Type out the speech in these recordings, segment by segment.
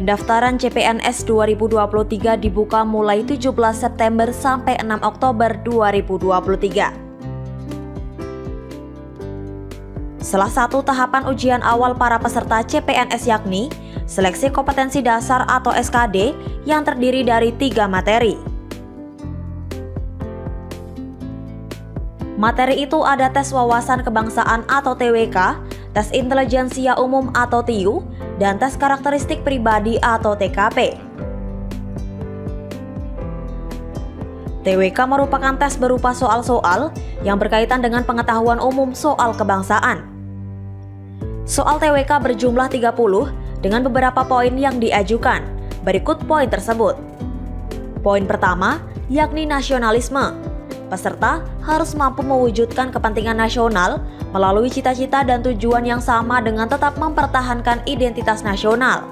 Pendaftaran CPNS 2023 dibuka mulai 17 September sampai 6 Oktober 2023. Salah satu tahapan ujian awal para peserta CPNS yakni seleksi kompetensi dasar atau SKD yang terdiri dari 3 materi. Materi itu ada tes wawasan kebangsaan atau TWK, tes intelijensia umum atau TIU, dan tes karakteristik pribadi atau TKP. TWK merupakan tes berupa soal-soal yang berkaitan dengan pengetahuan umum soal kebangsaan. Soal TWK berjumlah 30 dengan beberapa poin yang diajukan. Berikut poin tersebut. Poin pertama, yakni nasionalisme. Peserta harus mampu mewujudkan kepentingan nasional melalui cita-cita dan tujuan yang sama dengan tetap mempertahankan identitas nasional.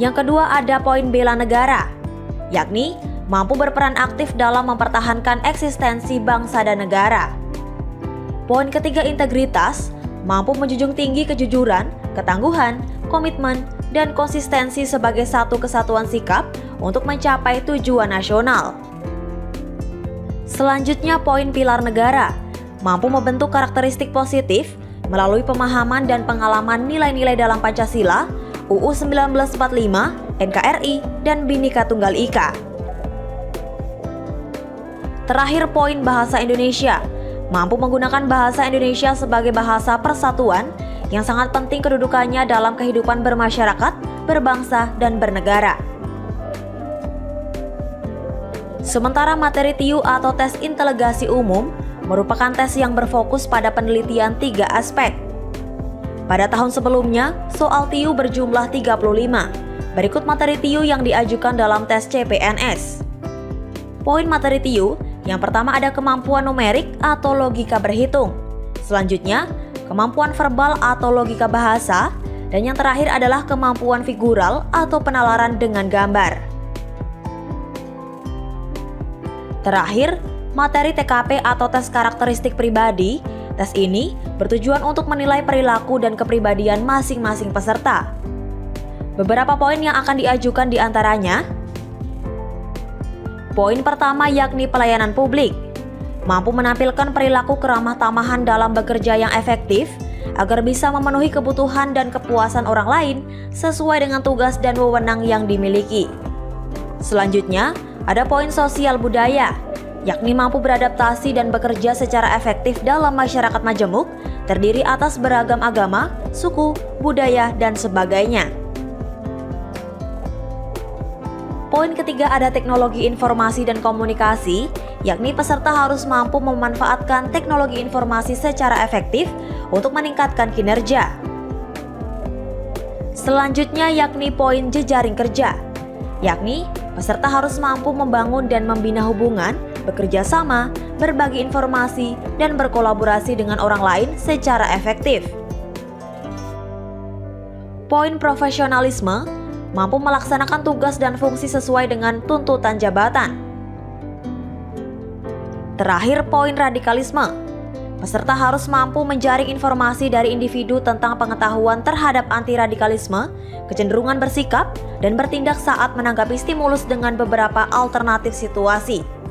Yang kedua ada poin bela negara, yakni mampu berperan aktif dalam mempertahankan eksistensi bangsa dan negara. Poin ketiga integritas, mampu menjunjung tinggi kejujuran, ketangguhan, komitmen, dan konsistensi sebagai satu kesatuan sikap untuk mencapai tujuan nasional. Selanjutnya poin pilar negara, mampu membentuk karakteristik positif melalui pemahaman dan pengalaman nilai-nilai dalam Pancasila, UU 1945, NKRI, dan Bhinneka Tunggal Ika. Terakhir poin bahasa Indonesia, mampu menggunakan bahasa Indonesia sebagai bahasa persatuan yang sangat penting kedudukannya dalam kehidupan bermasyarakat, berbangsa, dan bernegara. Sementara materi TIU atau tes inteligasi umum merupakan tes yang berfokus pada penelitian 3 aspek. Pada tahun sebelumnya, soal TIU berjumlah 35. Berikut materi TIU yang diajukan dalam tes CPNS. Poin materi TIU, yang pertama ada kemampuan numerik atau logika berhitung. Selanjutnya, kemampuan verbal atau logika bahasa. Dan yang terakhir adalah kemampuan figural atau penalaran dengan gambar. Terakhir, materi TKP atau tes karakteristik pribadi. Tes ini bertujuan untuk menilai perilaku dan kepribadian masing-masing peserta. Beberapa poin yang akan diajukan diantaranya. Poin pertama yakni pelayanan publik. Mampu menampilkan perilaku keramah tamahan dalam bekerja yang efektif agar bisa memenuhi kebutuhan dan kepuasan orang lain sesuai dengan tugas dan wewenang yang dimiliki. Selanjutnya, ada poin sosial budaya, yakni mampu beradaptasi dan bekerja secara efektif dalam masyarakat majemuk, terdiri atas beragam agama, suku, budaya, dan sebagainya. Poin ketiga ada teknologi informasi dan komunikasi, yakni peserta harus mampu memanfaatkan teknologi informasi secara efektif untuk meningkatkan kinerja. Selanjutnya yakni poin jejaring kerja, yakni peserta harus mampu membangun dan membina hubungan, bekerja sama, berbagi informasi, dan berkolaborasi dengan orang lain secara efektif. Poin profesionalisme, mampu melaksanakan tugas dan fungsi sesuai dengan tuntutan jabatan. Terakhir, poin radikalisme. Peserta harus mampu menjaring informasi dari individu tentang pengetahuan terhadap anti-radikalisme, kecenderungan bersikap, dan bertindak saat menanggapi stimulus dengan beberapa alternatif situasi.